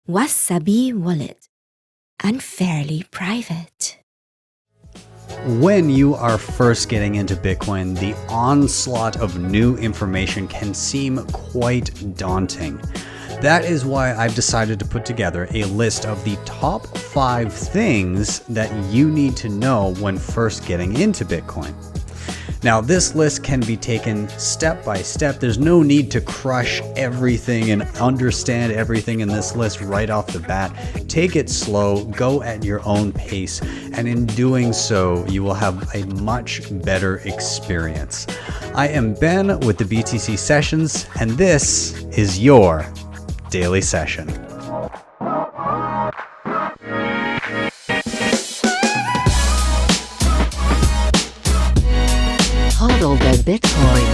Wasabi Wallet. Unfairly private. When you are first getting into Bitcoin, the onslaught of new information can seem quite daunting. That is why I've decided to put together a list of the top 5 things that you need to know when first getting into Bitcoin. Now, this list can be taken step by step. There's no need to crush everything and understand everything in this list right off the bat. Take it slow, go at your own pace, and in doing so, you will have a much better experience. I am Ben with the BTC Sessions, and this is your daily session. Hodl the Bitcoin.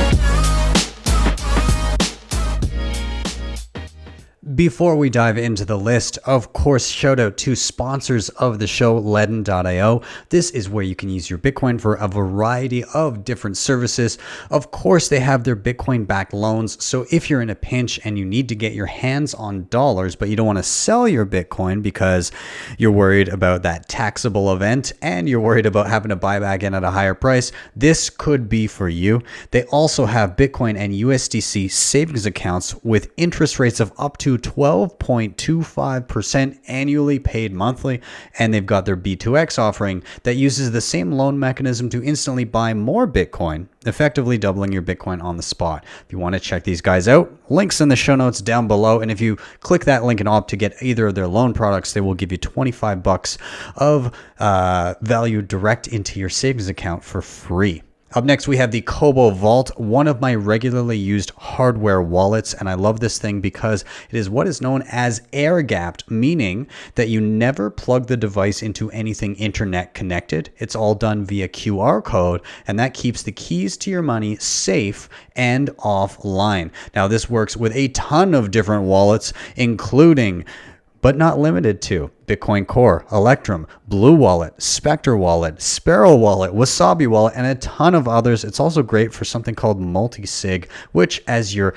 Before we dive into the list, of course, shout out to sponsors of the show, LEDN.io. This is where you can use your Bitcoin for a variety of different services. Of course, they have their Bitcoin-backed loans. So if you're in a pinch and you need to get your hands on dollars, but you don't want to sell your Bitcoin because you're worried about that taxable event and you're worried about having to buy back in at a higher price, this could be for you. They also have Bitcoin and USDC savings accounts with interest rates of up to 12.25% annually paid monthly, and they've got their B2X offering that uses the same loan mechanism to instantly buy more Bitcoin, effectively doubling your Bitcoin on the spot. If you want to check these guys out, links in the show notes down below, and if you click that link and opt to get either of their loan products, they will give you $25 of value direct into your savings account for free. Up next, we have the Cobo Vault, one of my regularly used hardware wallets, and I love this thing because it is what is known as air-gapped, meaning that you never plug the device into anything internet connected. It's all done via QR code, and that keeps the keys to your money safe and offline. Now, this works with a ton of different wallets, including but not limited to Bitcoin Core, Electrum, Blue Wallet, Spectre Wallet, Sparrow Wallet, Wasabi Wallet, and a ton of others. It's also great for something called multi-sig, which as you're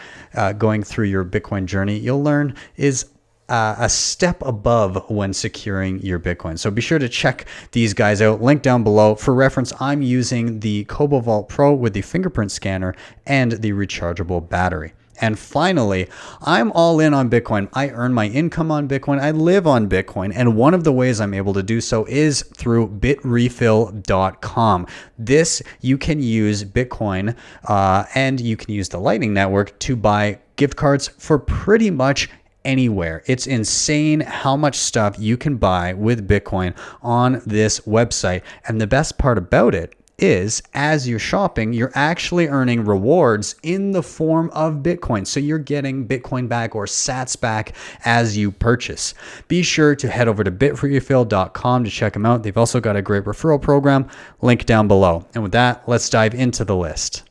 going through your Bitcoin journey, you'll learn is a step above when securing your Bitcoin. So be sure to check these guys out. Link down below. For reference, I'm using the Cobo Vault Pro with the fingerprint scanner and the rechargeable battery. And finally, I'm all in on Bitcoin. I earn my income on Bitcoin. I live on Bitcoin. And one of the ways I'm able to do so is through bitrefill.com. This, you can use Bitcoin and you can use the Lightning Network to buy gift cards for pretty much anywhere. It's insane how much stuff you can buy with Bitcoin on this website. And the best part about it is as you're shopping, you're actually earning rewards in the form of Bitcoin. So you're getting Bitcoin back or sats back as you purchase. Be sure to head over to bitrefill.com to check them out. They've also got a great referral program, link down below. And with that, let's dive into the list.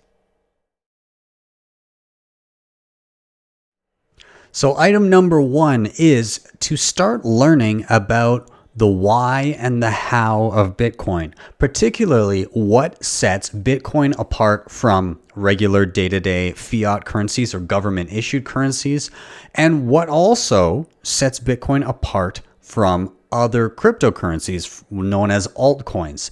So item number 1 is to start learning about the why and the how of Bitcoin, particularly what sets Bitcoin apart from regular day-to-day fiat currencies or government-issued currencies, and what also sets Bitcoin apart from other cryptocurrencies known as altcoins.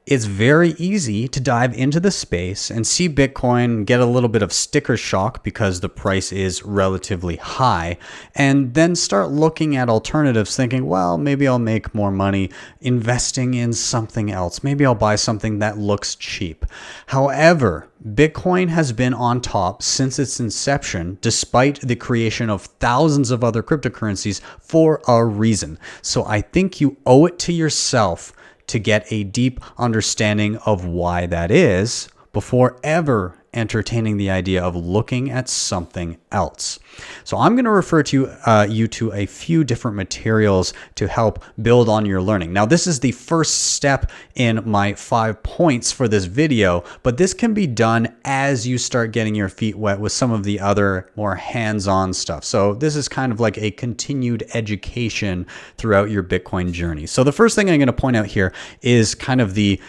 It's very easy to dive into the space and see Bitcoin get a little bit of sticker shock because the price is relatively high, and then start looking at alternatives thinking, well, maybe I'll make more money investing in something else. Maybe I'll buy something that looks cheap. However, Bitcoin has been on top since its inception, despite the creation of thousands of other cryptocurrencies for a reason. So I think you owe it to yourself to get a deep understanding of why that is before ever entertaining the idea of looking at something else. So I'm going to refer to you to a few different materials to help build on your learning. Now, this is the first step in my 5 points for this video, but this can be done as you start getting your feet wet with some of the other more hands-on stuff. So this is kind of like a continued education throughout your Bitcoin journey. So the first thing I'm going to point out here is kind of the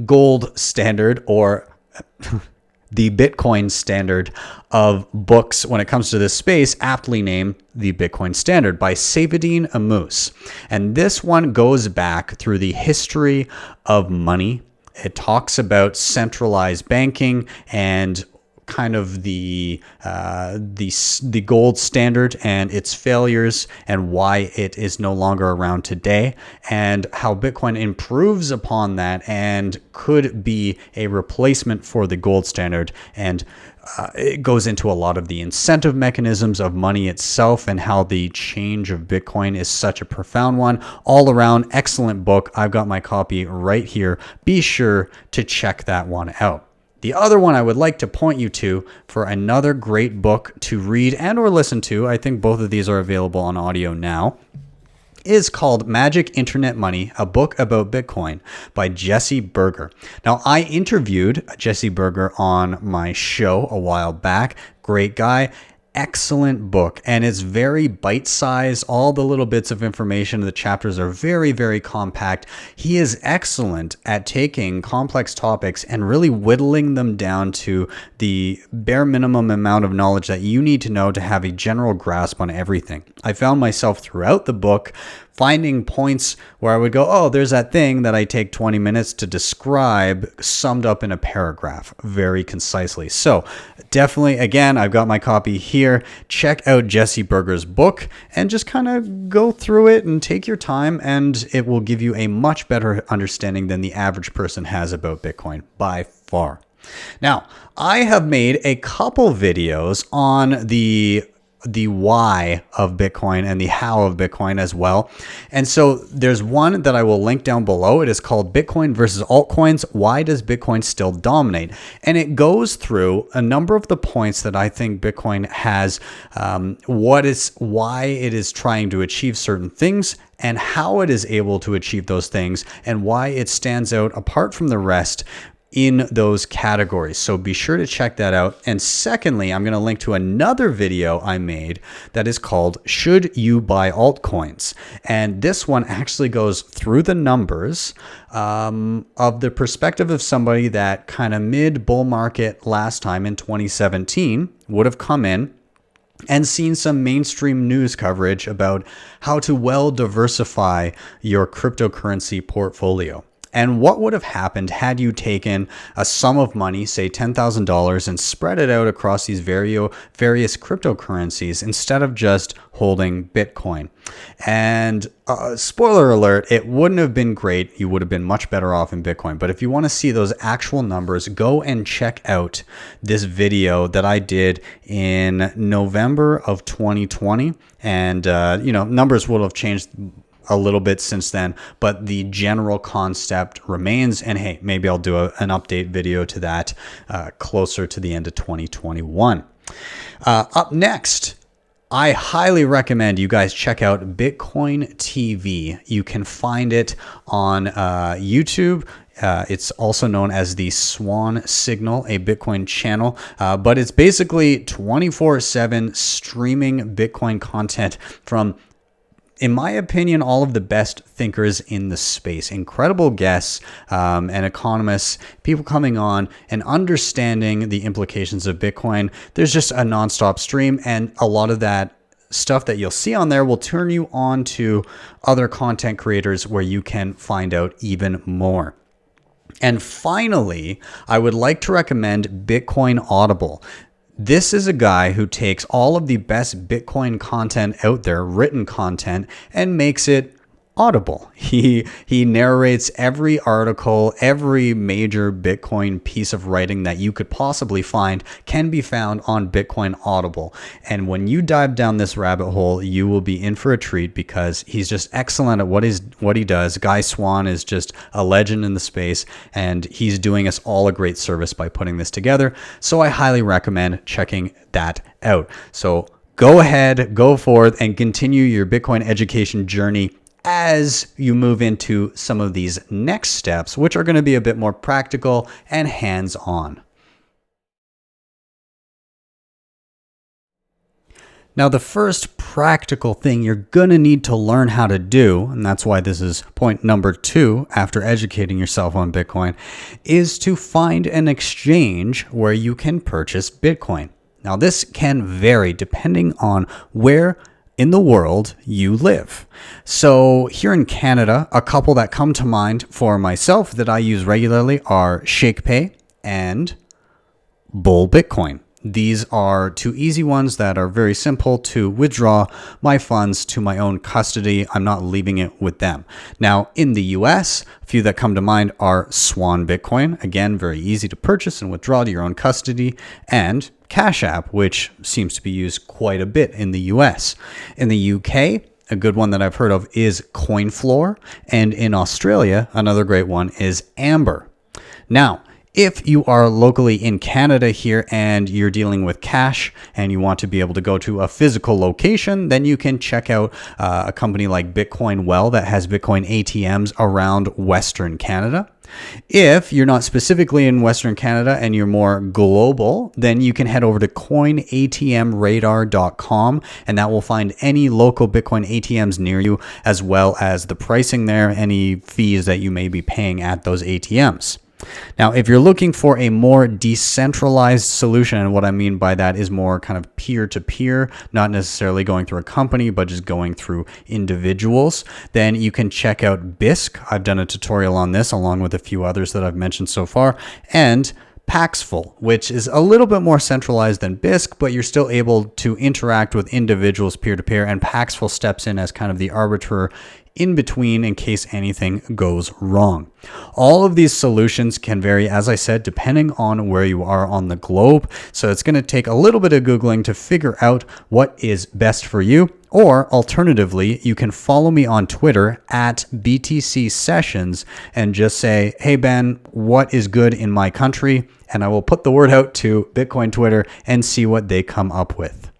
gold standard, or the Bitcoin standard of books when it comes to this space, aptly named The Bitcoin Standard by Saifedean Ammous. And this one goes back through the history of money. It talks about centralized banking and kind of the gold standard and its failures and why it is no longer around today, and how Bitcoin improves upon that and could be a replacement for the gold standard. And it goes into a lot of the incentive mechanisms of money itself and how the change of Bitcoin is such a profound one. All around, excellent book. I've got my copy right here. Be sure to check that one out. The other one I would like to point you to for another great book to read and or listen to, I think both of these are available on audio now, is called Magic Internet Money, a book about Bitcoin by Jesse Berger. Now, I interviewed Jesse Berger on my show a while back. Great guy. Excellent book, and it's very bite-sized. All the little bits of information, the chapters are very, very compact. He is excellent at taking complex topics and really whittling them down to the bare minimum amount of knowledge that you need to know to have a general grasp on everything. I found myself throughout the book finding points where I would go, oh, there's that thing that I take 20 minutes to describe, summed up in a paragraph very concisely. So definitely, again, I've got my copy here. Check out Jesse Berger's book and just kind of go through it and take your time, and it will give you a much better understanding than the average person has about Bitcoin by far. Now, I have made a couple videos on the why of Bitcoin and the how of Bitcoin as well. And so there's one that I will link down below. It is called Bitcoin versus Altcoins. Why does Bitcoin still dominate? And it goes through a number of the points that I think Bitcoin has, why it is trying to achieve certain things and how it is able to achieve those things and why it stands out apart from the rest in those categories. So be sure to check that out. And secondly, I'm going to link to another video I made that is called Should You Buy Altcoins? And this one actually goes through the numbers of the perspective of somebody that kind of mid bull market last time in 2017 would have come in and seen some mainstream news coverage about how to well diversify your cryptocurrency portfolio. And what would have happened had you taken a sum of money, say $10,000, and spread it out across these various cryptocurrencies instead of just holding Bitcoin? And spoiler alert, it wouldn't have been great. You would have been much better off in Bitcoin. But if you want to see those actual numbers, go and check out this video that I did in November of 2020. And, numbers will have changed a little bit since then, but the general concept remains. And hey, maybe I'll do an update video to that closer to the end of 2021. Up next, I highly recommend you guys check out Bitcoin TV. You can find it on YouTube. It's also known as the Swan Signal, a Bitcoin channel, but it's basically 24/7 streaming Bitcoin content from, in my opinion, all of the best thinkers in the space. Incredible guests and economists, people coming on and understanding the implications of Bitcoin. There's just a nonstop stream, and a lot of that stuff that you'll see on there will turn you on to other content creators where you can find out even more. And finally, I would like to recommend Bitcoin Audible. This is a guy who takes all of the best Bitcoin content out there, written content, and makes it audible. He narrates every article, every major Bitcoin piece of writing that you could possibly find can be found on Bitcoin Audible. And when you dive down this rabbit hole, you will be in for a treat because he's just excellent at what he does. Guy Swan is just a legend in the space, and he's doing us all a great service by putting this together. So I highly recommend checking that out. So go ahead, go forth, and continue your Bitcoin education journey as you move into some of these next steps, which are going to be a bit more practical and hands-on. Now, the first practical thing you're going to need to learn how to do, and that's why this is point number 2 after educating yourself on Bitcoin, is to find an exchange where you can purchase Bitcoin. Now, this can vary depending on where in the world you live. So here in Canada, a couple that come to mind for myself that I use regularly are ShakePay and Bull Bitcoin. These are 2 easy ones that are very simple to withdraw my funds to my own custody. I'm not leaving it with them. Now, in the US, a few that come to mind are Swan Bitcoin. Again, very easy to purchase and withdraw to your own custody. And Cash App, which seems to be used quite a bit in the US. In the UK, a good one that I've heard of is CoinFloor. And in Australia, another great one is Amber. Now, if you are locally in Canada here and you're dealing with cash and you want to be able to go to a physical location, then you can check out a company like Bitcoin Well that has Bitcoin ATMs around Western Canada. If you're not specifically in Western Canada and you're more global, then you can head over to coinatmradar.com and that will find any local Bitcoin ATMs near you, as well as the pricing there, any fees that you may be paying at those ATMs. Now, if you're looking for a more decentralized solution, and what I mean by that is more kind of peer-to-peer, not necessarily going through a company, but just going through individuals, then you can check out Bisq. I've done a tutorial on this along with a few others that I've mentioned so far, and Paxful, which is a little bit more centralized than Bisq, but you're still able to interact with individuals peer-to-peer, and Paxful steps in as kind of the arbiter in between in case anything goes wrong. All of these solutions can vary, as I said, depending on where you are on the globe. So it's going to take a little bit of Googling to figure out what is best for you. Or alternatively, you can follow me on Twitter at BTC Sessions and just say, hey, Ben, what is good in my country? And I will put the word out to Bitcoin Twitter and see what they come up with.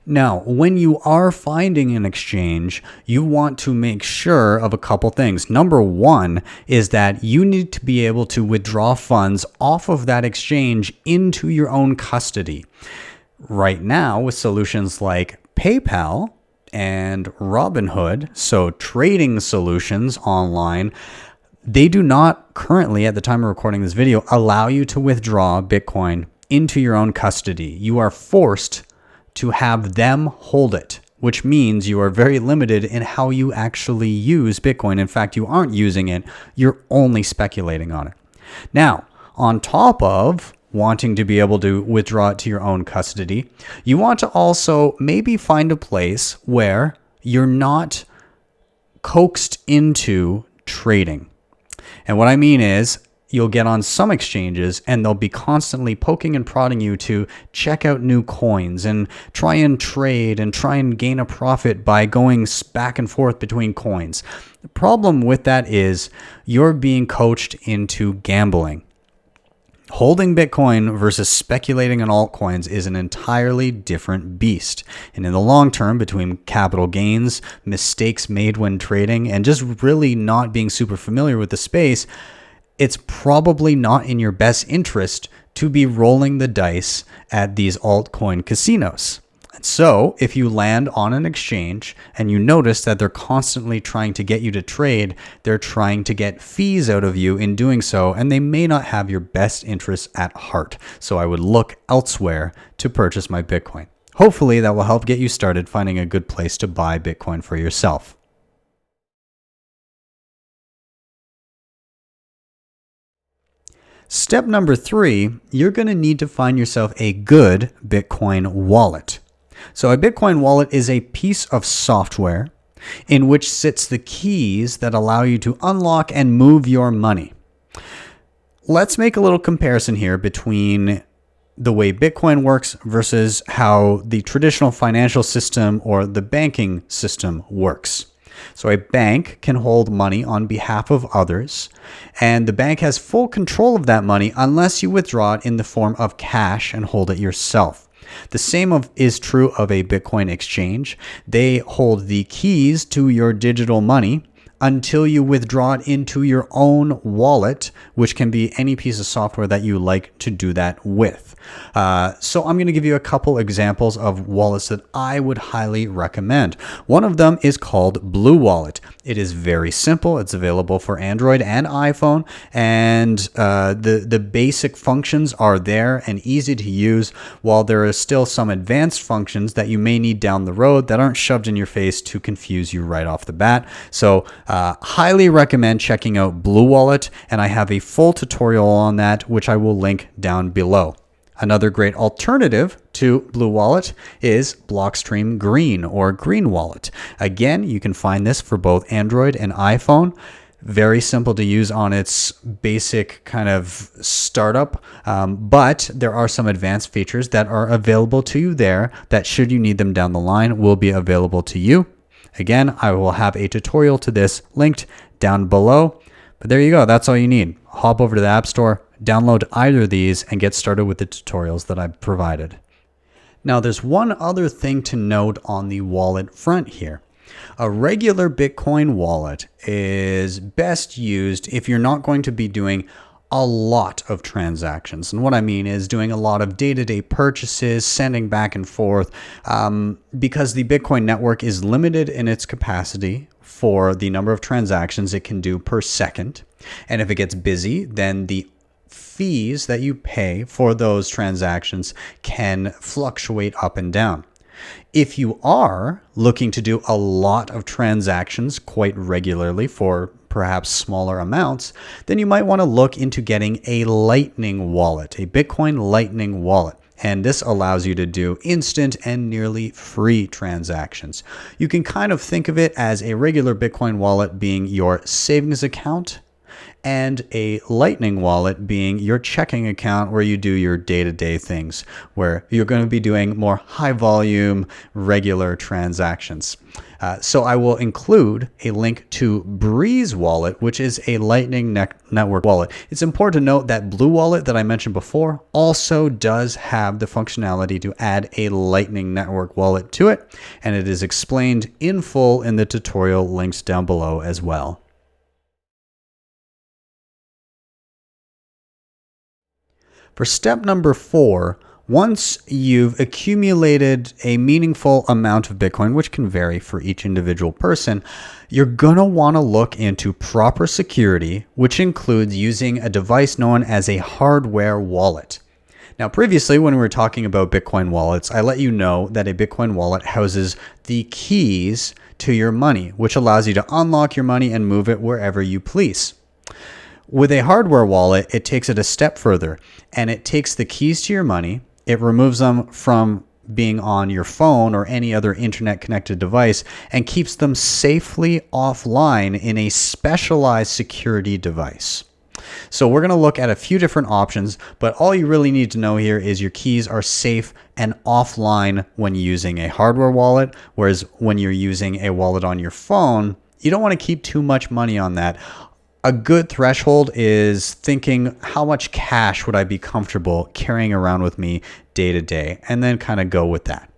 Now, when you are finding an exchange, you want to make sure of a couple things. Number 1 is that you need to be able to withdraw funds off of that exchange into your own custody. Right now, with solutions like PayPal and Robinhood, so trading solutions online, they do not currently, at the time of recording this video, allow you to withdraw Bitcoin into your own custody. You are forced to have them hold it, which means you are very limited in how you actually use Bitcoin. In fact, you aren't using it, you're only speculating on it. Now, on top of wanting to be able to withdraw it to your own custody, you want to also maybe find a place where you're not coaxed into trading. And what I mean is, you'll get on some exchanges and they'll be constantly poking and prodding you to check out new coins and try and trade and try and gain a profit by going back and forth between coins. The problem with that is you're being coached into gambling. Holding Bitcoin versus speculating on altcoins is an entirely different beast. And in the long term, between capital gains, mistakes made when trading, and just really not being super familiar with the space, it's probably not in your best interest to be rolling the dice at these altcoin casinos. And so if you land on an exchange and you notice that they're constantly trying to get you to trade, they're trying to get fees out of you in doing so, and they may not have your best interests at heart. So I would look elsewhere to purchase my Bitcoin. Hopefully that will help get you started finding a good place to buy Bitcoin for yourself. Step number 3, you're going to need to find yourself a good Bitcoin wallet. So a Bitcoin wallet is a piece of software in which sits the keys that allow you to unlock and move your money. Let's make a little comparison here between the way Bitcoin works versus how the traditional financial system or the banking system works. So a bank can hold money on behalf of others, and the bank has full control of that money unless you withdraw it in the form of cash and hold it yourself. The same is true of a Bitcoin exchange. They hold the keys to your digital money until you withdraw it into your own wallet, which can be any piece of software that you like to do that with. So I'm going to give you a couple examples of wallets that I would highly recommend. One of them is called Blue Wallet. It is very simple. It's available for Android and iPhone, and the basic functions are there and easy to use, while there are still some advanced functions that you may need down the road that aren't shoved in your face to confuse you right off the bat. So highly recommend checking out Blue Wallet, and I have a full tutorial on that, which I will link down below. Another great alternative to Blue Wallet is Blockstream Green or Green Wallet. Again, you can find this for both Android and iPhone. Very simple to use on its basic kind of startup, but there are some advanced features that are available to you there that, should you need them down the line, will be available to you. Again, I will have a tutorial to this linked down below. But there you go. That's all you need. Hop over to the App Store, download either of these, and get started with the tutorials that I've provided. Now, there's one other thing to note on the wallet front here. A regular Bitcoin wallet is best used if you're not going to be doing a lot of transactions. And what I mean is doing a lot of day-to-day purchases, sending back and forth, because the Bitcoin network is limited in its capacity for the number of transactions it can do per second. And if it gets busy, then the fees that you pay for those transactions can fluctuate up and down. If you are looking to do a lot of transactions quite regularly for perhaps smaller amounts, then you might want to look into getting a Lightning wallet, a Bitcoin Lightning wallet. And this allows you to do instant and nearly free transactions. You can kind of think of it as a regular Bitcoin wallet being your savings account, and a Lightning wallet being your checking account where you do your day-to-day things, where you're going to be doing more high volume, regular transactions. So I will include a link to Breez Wallet, which is a Lightning Network wallet. It's important to note that Blue Wallet that I mentioned before also does have the functionality to add a Lightning Network wallet to it, and it is explained in full in the tutorial links down below as well. For step number 4, once you've accumulated a meaningful amount of Bitcoin, which can vary for each individual person, you're going to want to look into proper security, which includes using a device known as a hardware wallet. Now, previously, when we were talking about Bitcoin wallets, I let you know that a Bitcoin wallet houses the keys to your money, which allows you to unlock your money and move it wherever you please. With a hardware wallet, it takes it a step further, and it takes the keys to your money, it removes them from being on your phone or any other internet-connected device, and keeps them safely offline in a specialized security device. So we're going to look at a few different options, but all you really need to know here is your keys are safe and offline when using a hardware wallet, whereas when you're using a wallet on your phone, you don't want to keep too much money on that. A good threshold is thinking, how much cash would I be comfortable carrying around with me day to day, and then kind of go with that.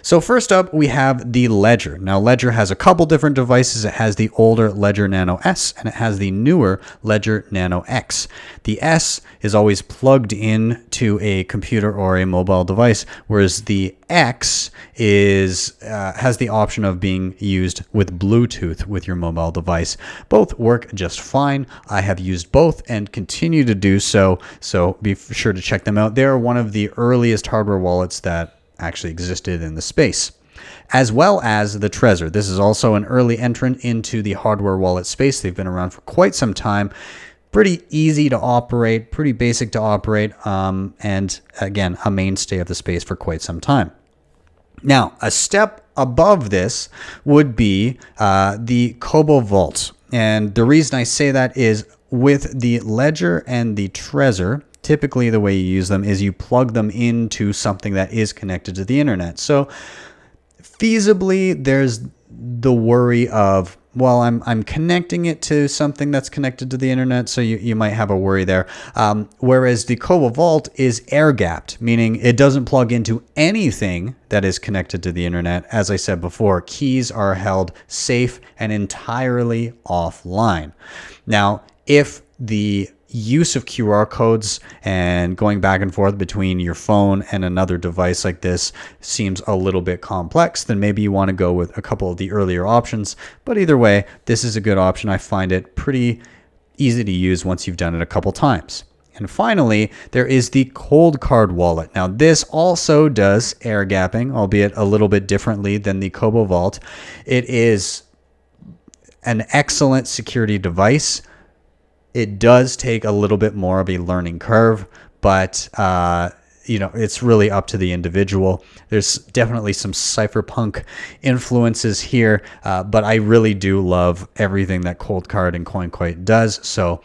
So first up, we have the Ledger. Now, Ledger has a couple different devices. It has the older Ledger Nano S, and it has the newer Ledger Nano X. The S is always plugged in to a computer or a mobile device, whereas the X has the option of being used with Bluetooth with your mobile device. Both work just fine. I have used both and continue to do so, so be sure to check them out. They're one of the earliest hardware wallets that actually existed in the space, as well as the Trezor. This is also an early entrant into the hardware wallet space. They've been around for quite some time. Pretty easy to operate, pretty basic to operate, and again, a mainstay of the space for quite some time. Now, a step above this would be the Cobo Vault. And the reason I say that is with the Ledger and the Trezor, typically the way you use them is you plug them into something that is connected to the internet. So feasibly, there's the worry of well, I'm connecting it to something that's connected to the internet, so you might have a worry there. Whereas the Cobo Vault is air gapped, meaning it doesn't plug into anything that is connected to the internet. As I said before, keys are held safe and entirely offline. Now, if the use of QR codes and going back and forth between your phone and another device like this seems a little bit complex, then maybe you want to go with a couple of the earlier options. But either way, this is a good option. I find it pretty easy to use once you've done it a couple times. And finally, there is the cold card wallet. Now, this also does air gapping, albeit a little bit differently than the Cobo Vault. It is an excellent security device. It does take a little bit more of a learning curve, but it's really up to the individual. There's definitely some cypherpunk influences here, but I really do love everything that Cold Card and CoinKite does. So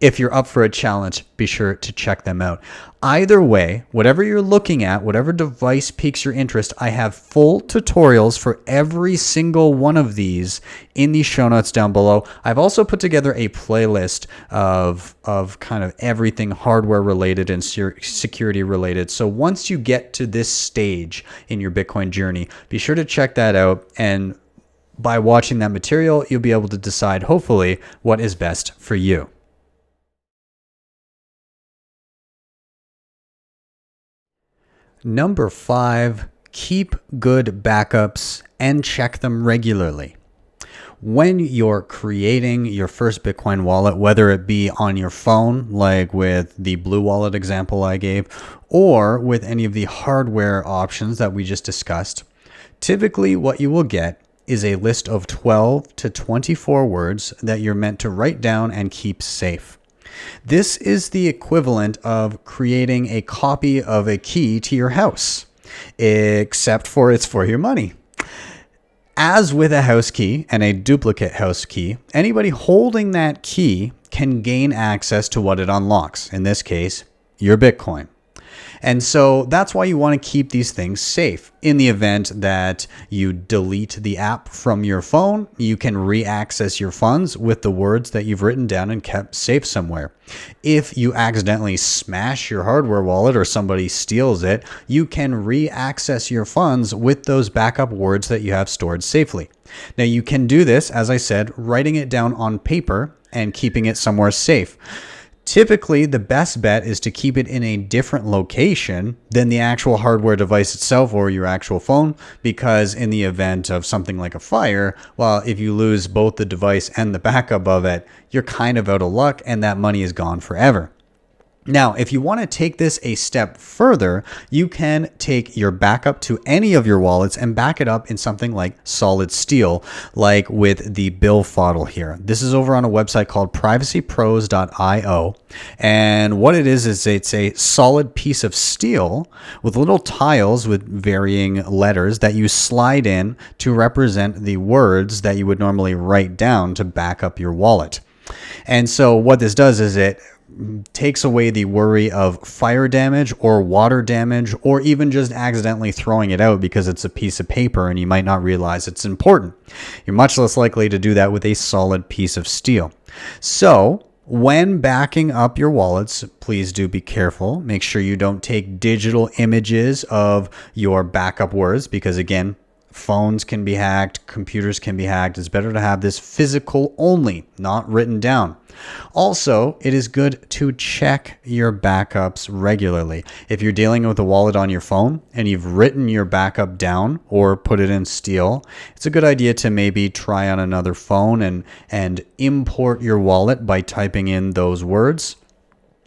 if you're up for a challenge, be sure to check them out. Either way, whatever you're looking at, whatever device piques your interest, I have full tutorials for every single one of these in the show notes down below. I've also put together a playlist of kind of everything hardware related and security related. So once you get to this stage in your Bitcoin journey, be sure to check that out. And by watching that material, you'll be able to decide, hopefully, what is best for you. Number 5, keep good backups and check them regularly. When you're creating your first Bitcoin wallet, whether it be on your phone, like with the Blue Wallet example I gave, or with any of the hardware options that we just discussed, typically what you will get is a list of 12 to 24 words that you're meant to write down and keep safe. This is the equivalent of creating a copy of a key to your house, except for it's for your money. As with a house key and a duplicate house key, anybody holding that key can gain access to what it unlocks, in this case, your Bitcoin. And so that's why you want to keep these things safe. In the event that you delete the app from your phone, you can re-access your funds with the words that you've written down and kept safe somewhere. If you accidentally smash your hardware wallet or somebody steals it, you can re-access your funds with those backup words that you have stored safely. Now you can do this, as I said, writing it down on paper and keeping it somewhere safe. Typically, the best bet is to keep it in a different location than the actual hardware device itself or your actual phone, because in the event of something like a fire, well, if you lose both the device and the backup of it, you're kind of out of luck and that money is gone forever. Now, if you want to take this a step further, you can take your backup to any of your wallets and back it up in something like solid steel, like with the BillFodl here. This is over on a website called privacypros.io. And what it is it's a solid piece of steel with little tiles with varying letters that you slide in to represent the words that you would normally write down to back up your wallet. And so what this does is it takes away the worry of fire damage or water damage, or even just accidentally throwing it out because it's a piece of paper and you might not realize it's important. You're much less likely to do that with a solid piece of steel. So when backing up your wallets, please do be careful. Make sure you don't take digital images of your backup words, because again, phones can be hacked, computers can be hacked. It's better to have this physical only, not written down. Also, it is good to check your backups regularly. If you're dealing with a wallet on your phone and you've written your backup down or put it in steel, it's a good idea to maybe try on another phone and import your wallet by typing in those words.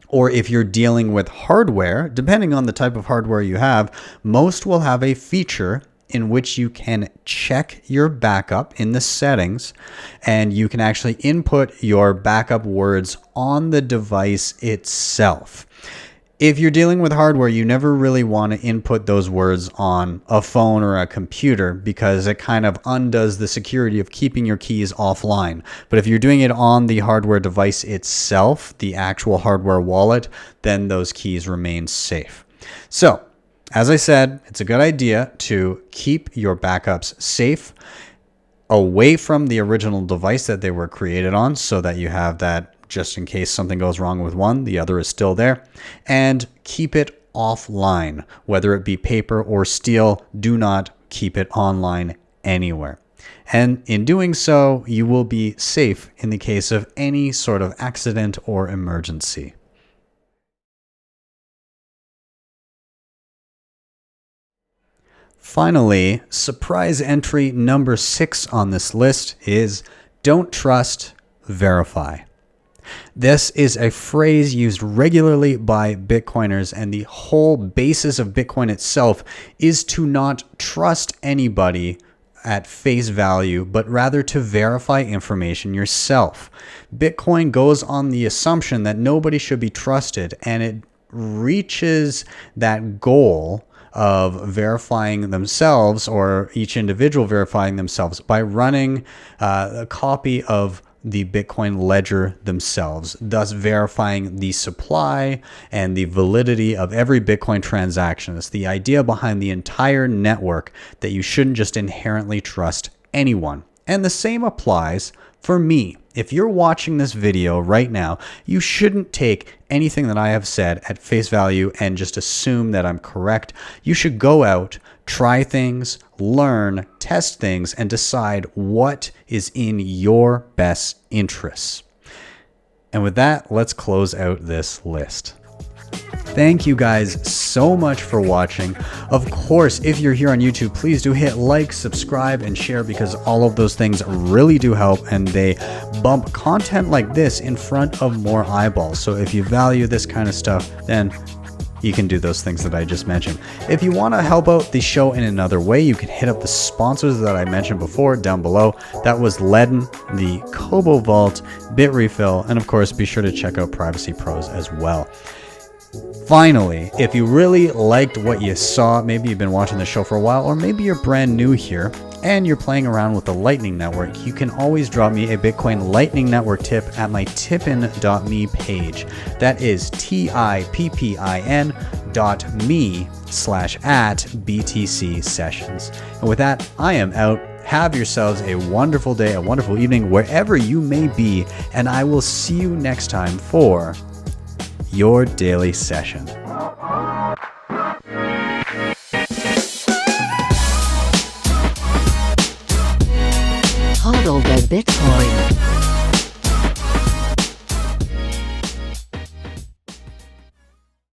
Or if you're dealing with hardware, depending on the type of hardware you have, most will have a feature in which you can check your backup in the settings, and you can actually input your backup words on the device itself. If you're dealing with hardware, you never really want to input those words on a phone or a computer, because it kind of undoes the security of keeping your keys offline. But if you're doing it on the hardware device itself, the actual hardware wallet, then those keys remain safe. So, as I said, it's a good idea to keep your backups safe. away from the original device that they were created on, so that you have that just in case something goes wrong with one, the other is still there. And keep it offline, whether it be paper or steel. Do not keep it online anywhere. And in doing so, you will be safe in the case of any sort of accident or emergency. Finally, surprise entry number 6 on this list is don't trust, verify. This is a phrase used regularly by Bitcoiners, and the whole basis of Bitcoin itself is to not trust anybody at face value, but rather to verify information yourself. Bitcoin goes on the assumption that nobody should be trusted, and it reaches that goal of verifying themselves, or each individual verifying themselves, by running a copy of the Bitcoin ledger themselves, thus verifying the supply and the validity of every Bitcoin transaction. It's the idea behind the entire network, that you shouldn't just inherently trust anyone. And the same applies for me. If you're watching this video right now, you shouldn't take anything that I have said at face value and just assume that I'm correct. You should go out, try things, learn, test things, and decide what is in your best interests. And with that, let's close out this list. Thank you guys so much for watching. Of course, if you're here on YouTube, please do hit like, subscribe, and share, because all of those things really do help, and they bump content like this in front of more eyeballs. So if you value this kind of stuff, then you can do those things that I just mentioned. If you want to help out the show in another way, you can hit up the sponsors that I mentioned before down below. That was LEDN, the Cobo Vault, Bitrefill, and of course, be sure to check out Privacy Pros as well. Finally, if you really liked what you saw, maybe you've been watching the show for a while, or maybe you're brand new here and you're playing around with the Lightning Network, you can always drop me a Bitcoin Lightning Network tip at my tippin.me page. That is tippin.me/@BTC sessions. And with that, I am out. Have yourselves a wonderful day, a wonderful evening, wherever you may be, and I will see you next time for your daily session. Hodl the Bitcoin.